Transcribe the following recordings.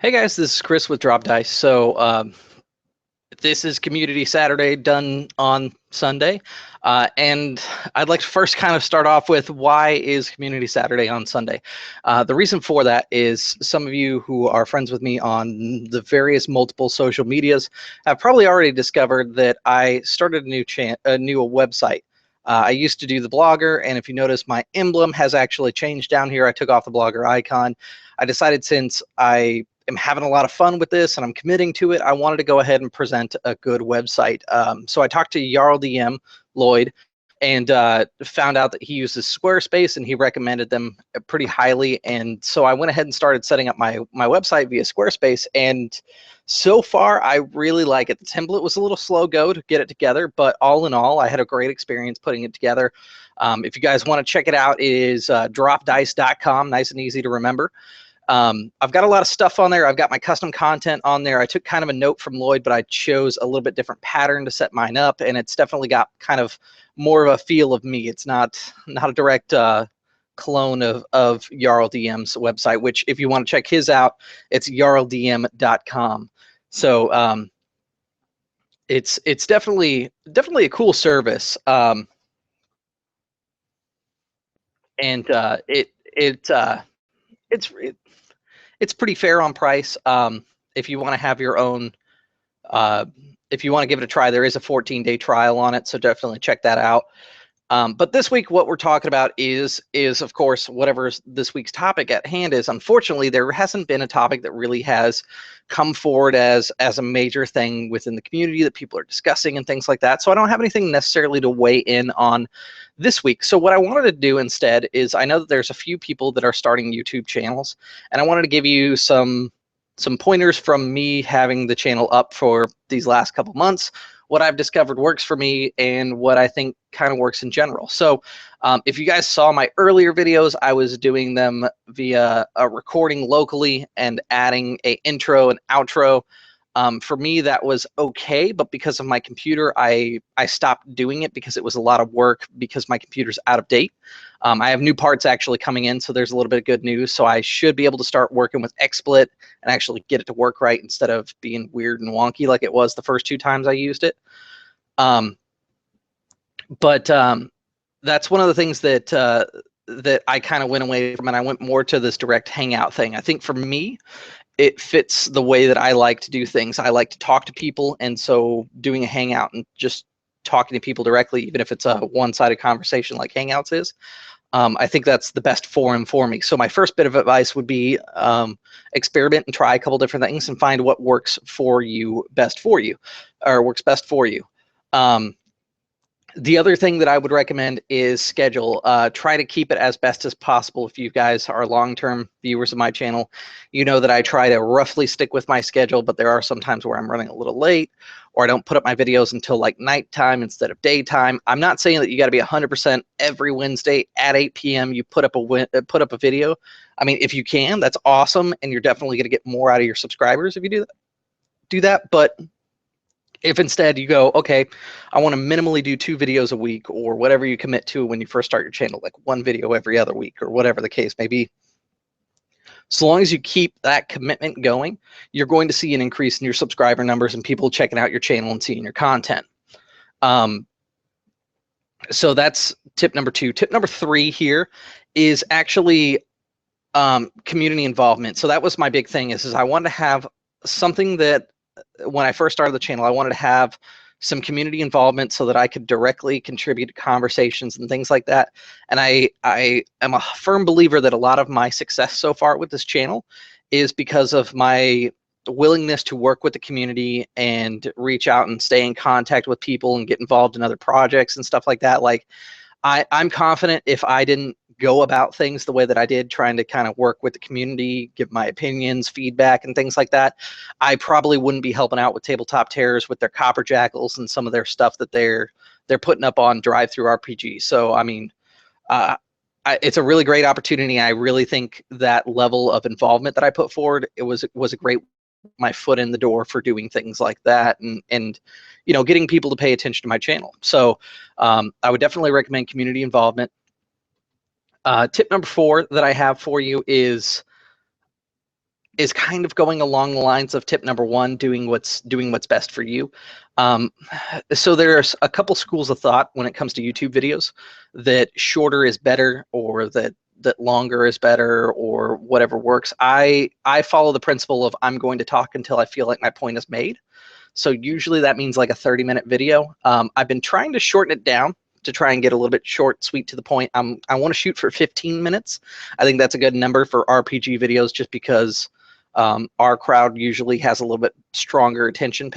Hey guys, this is Chris with Drop Dice. This is Community Saturday done on Sunday. And I'd like to first kind of start off with why is Community Saturday on Sunday? The reason for that is some of you who are friends with me on the various multiple social medias have probably already discovered that I started a new website. I used to do the blogger, and if you notice, my emblem has actually changed down here. I took off the blogger icon. I decided since I am having a lot of fun with this and I'm committing to it, I wanted to go ahead and present a good website. So I talked to Jarl DM, Lloyd, and found out that he uses Squarespace and he recommended them pretty highly. And so I went ahead and started setting up my website via Squarespace. And so far, I really like it. The template was a little slow go to get it together, but all in all, I had a great experience putting it together. If you guys want to check it out, it is dropdice.com, nice and easy to remember. I've got a lot of stuff on there. I've got my custom content on there. I took kind of a note from Lloyd, but I chose a little bit different pattern to set mine up, and it's definitely got kind of more of a feel of me. It's not a direct clone of Jarl DM's website, which if you want to check his out, it's jarldm.com. So it's definitely a cool service. And it's pretty fair on price. If you want to have your own, if you want to give it a try, there is a 14-day trial on it, so definitely check that out. But this week, what we're talking about is of course, whatever this week's topic at hand is. Unfortunately, there hasn't been a topic that really has come forward as a major thing within the community that people are discussing and things like that. So I don't have anything necessarily to weigh in on this week. So what I wanted to do instead is, I know that there's a few people that are starting YouTube channels, and I wanted to give you some pointers from me having the channel up for these last couple months, what I've discovered works for me, and what I think kind of works in general. So if you guys saw my earlier videos, I was doing them via a recording locally and adding an intro and outro. For me, that was okay, but because of my computer, I stopped doing it because it was a lot of work because my computer's out of date. I have new parts actually coming in, so there's a little bit of good news. So I should be able to start working with XSplit and actually get it to work right instead of being weird and wonky like it was the first 2 times I used it. That's one of the things that that I kind of went away from, and I went more to this direct hangout thing. I think for me, it fits the way that I like to do things. I like to talk to people, and so doing a hangout and just talking to people directly, even if it's a one-sided conversation like Hangouts is, I think that's the best forum for me. So my first bit of advice would be experiment and try a couple different things and find what works for you best for you, or works best for you. The other thing that I would recommend is schedule. Try to keep it as best as possible. If you guys are long-term viewers of my channel, you know that I try to roughly stick with my schedule, but there are some times where I'm running a little late, or I don't put up my videos until like nighttime instead of daytime. I'm not saying that you got to be 100% every Wednesday at 8 p.m. you put up a video. I mean, if you can, that's awesome, and you're definitely going to get more out of your subscribers if you do that. But if instead you go, okay, I want to minimally do 2 videos a week, or whatever you commit to when you first start your channel, like 1 video every other week, or whatever the case may be. So long as you keep that commitment going, you're going to see an increase in your subscriber numbers and people checking out your channel and seeing your content. So that's tip number 2. Tip number 3 here is actually community involvement. So that was my big thing, is I wanted to have something that, when I first started the channel, I wanted to have some community involvement so that I could directly contribute to conversations and things like that. And I am a firm believer that a lot of my success so far with this channel is because of my willingness to work with the community and reach out and stay in contact with people and get involved in other projects and stuff like that. Like, I'm confident if I didn't go about things the way that I did, trying to kind of work with the community, give my opinions, feedback, and things like that, I probably wouldn't be helping out with Tabletop Terrors with their Copper Jackals and some of their stuff that they're putting up on Drive-Thru RPG. So I mean, it's a really great opportunity. I really think that level of involvement that I put forward, it was a great my foot in the door for doing things like that, and you know, getting people to pay attention to my channel. So I would definitely recommend community involvement. Tip number 4 that I have for you is is kind of going along the lines of tip number one, doing what's best for you. Um, so there's a couple schools of thought when it comes to YouTube videos, that shorter is better, or that longer is better, or whatever works. I follow the principle of I'm going to talk until I feel like my point is made. So usually that means like a 30-minute video. I've been trying to shorten it down to try and get a little bit short, sweet, to the point. I want to shoot for 15 minutes. I think that's a good number for RPG videos, just because our crowd usually has a little bit stronger attention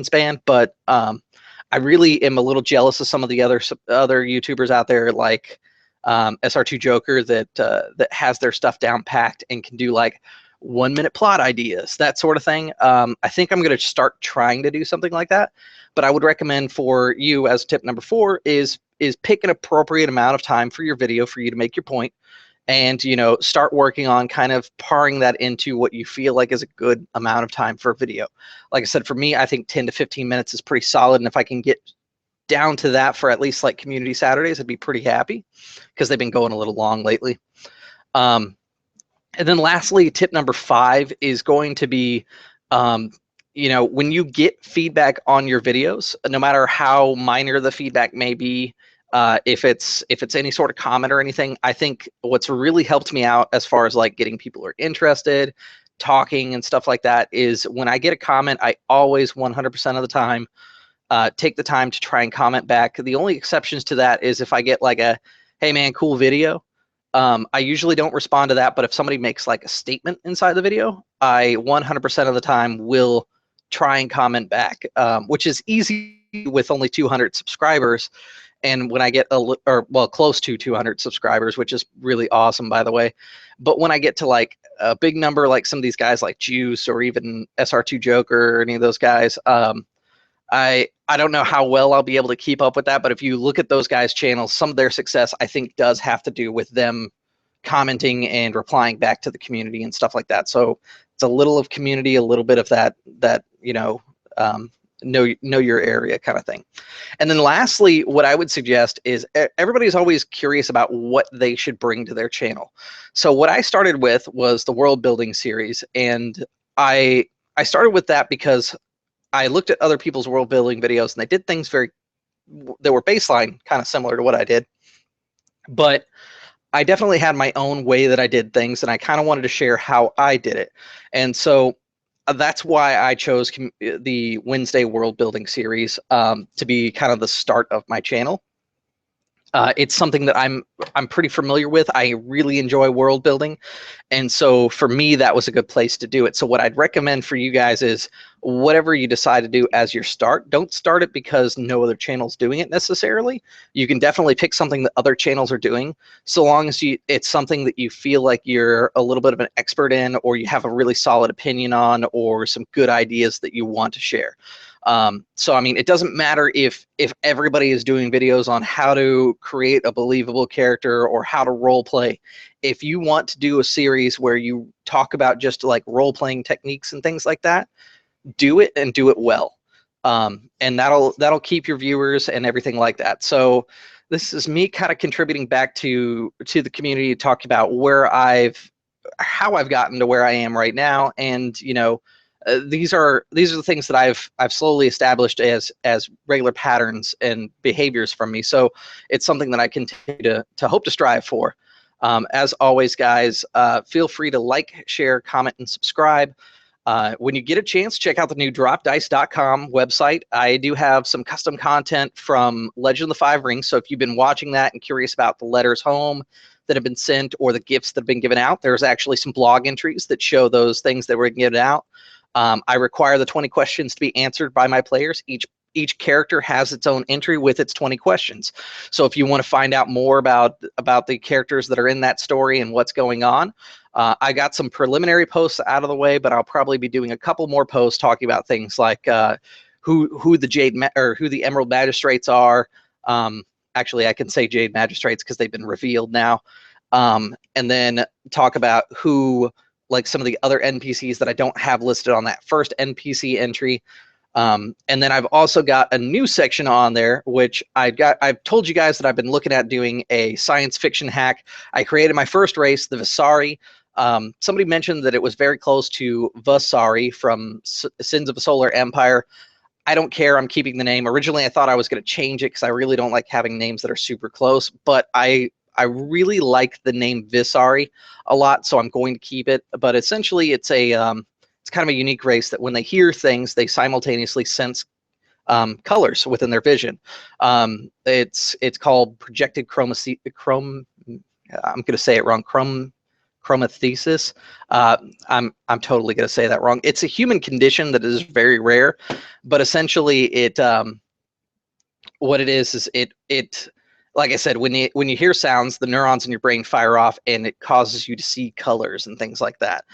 span. But I really am a little jealous of some of the other YouTubers out there, like SR2 Joker, that has their stuff down packed and can do like 1-minute plot ideas, that sort of thing. I think I'm going to start trying to do something like that. But I would recommend for you, as tip number 4, is pick an appropriate amount of time for your video for you to make your point, and start working on kind of paring that into what you feel like is a good amount of time for a video. Like I said, for me, I think 10 to 15 minutes is pretty solid, and if I can get down to that for at least like Community Saturdays, I'd be pretty happy, because they've been going a little long lately. And then lastly, tip number 5 is going to be, when you get feedback on your videos, no matter how minor the feedback may be, if it's any sort of comment or anything, I think what's really helped me out as far as like getting people who are interested, talking and stuff like that, is when I get a comment, I always 100% of the time take the time to try and comment back. The only exceptions to that is if I get like a, hey man, cool video. I usually don't respond to that, but if somebody makes like a statement inside the video, I 100% of the time will try and comment back, which is easy with only 200 subscribers. And when I get close to 200 subscribers, which is really awesome, by the way. But when I get to like a big number, like some of these guys like Juice or even SR2 Joker or any of those guys, I don't know how well I'll be able to keep up with that, but if you look at those guys' channels, some of their success, I think, does have to do with them commenting and replying back to the community and stuff like that. So it's a little of community, a little bit of that know your area kind of thing. And then lastly, what I would suggest is everybody's always curious about what they should bring to their channel. So what I started with was the world building series, and I started with that because I looked at other people's world building videos, and they did things that were baseline kind of similar to what I did, but I definitely had my own way that I did things, and I kind of wanted to share how I did it. And so that's why I chose the Wednesday world building series to be kind of the start of my channel. It's something that I'm pretty familiar with. I really enjoy world building, and so for me, that was a good place to do it. So what I'd recommend for you guys is, whatever you decide to do as your start, don't start it because no other channel's doing it necessarily. You can definitely pick something that other channels are doing, so long as it's something that you feel like you're a little bit of an expert in, or you have a really solid opinion on, or some good ideas that you want to share. So I mean, it doesn't matter if everybody is doing videos on how to create a believable character or how to role play. If you want to do a series where you talk about just like role playing techniques and things like that, do it, and do it well. And that'll keep your viewers and everything like that. So this is me kind of contributing back to the community, talking about how I've gotten to where I am right now, and these are the things that I've slowly established as regular patterns and behaviors from me. So it's something that I continue to hope to strive for. As always, guys, feel free to like, share, comment, and subscribe. When you get a chance, check out the new dropdice.com website. I do have some custom content from Legend of the Five Rings, so if you've been watching that and curious about the letters home that have been sent or the gifts that have been given out, there's actually some blog entries that show those things that were given out. I require the 20 questions to be answered by my players. Each character has its own entry with its 20 questions. So if you want to find out more about the characters that are in that story and what's going on, I got some preliminary posts out of the way, but I'll probably be doing a couple more posts talking about things like who the Emerald Magistrates are. Actually, I can say Jade Magistrates because they've been revealed now. And then talk about like some of the other NPCs that I don't have listed on that first NPC entry. And then I've also got a new section on there, which I've told you guys that I've been looking at doing a science fiction hack. I created my first race, the Visari. Somebody mentioned that it was very close to Vasari from Sins of a Solar Empire. I don't care. I'm keeping the name. Originally, I thought I was going to change it because I really don't like having names that are super close, but I really like the name Visari a lot, so I'm going to keep it. But essentially, it's a it's kind of a unique race that when they hear things, they simultaneously sense colors within their vision. It's called projected I'm going to say it wrong. Chromathesis. I'm totally going to say that wrong. It's a human condition that is very rare, but essentially it what it is it like I said, when you hear sounds, the neurons in your brain fire off, and it causes you to see colors and things like that.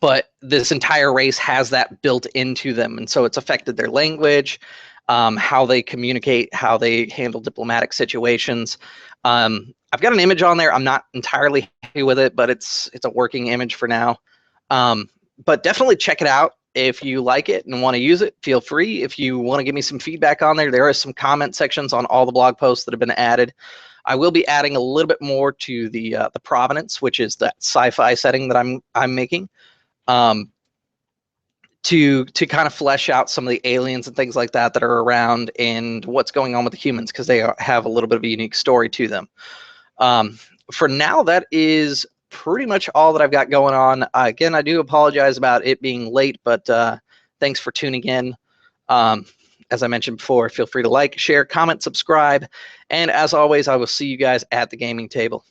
But this entire race has that built into them, and so it's affected their language, how they communicate, how they handle diplomatic situations. I've got an image on there. I'm not entirely happy with it, but it's a working image for now. But definitely check it out. If you like it and want to use it, feel free. If you want to give me some feedback on there are some comment sections on all the blog posts that have been added. I will be adding a little bit more to the provenance, which is that sci-fi setting that I'm making, to kind of flesh out some of the aliens and things like that are around and what's going on with the humans, because they have a little bit of a unique story to them. For now, that is pretty much all that I've got going on. Again, I do apologize about it being late, but thanks for tuning in. As I mentioned before, feel free to like, share, comment, subscribe, and as always, I will see you guys at the gaming table.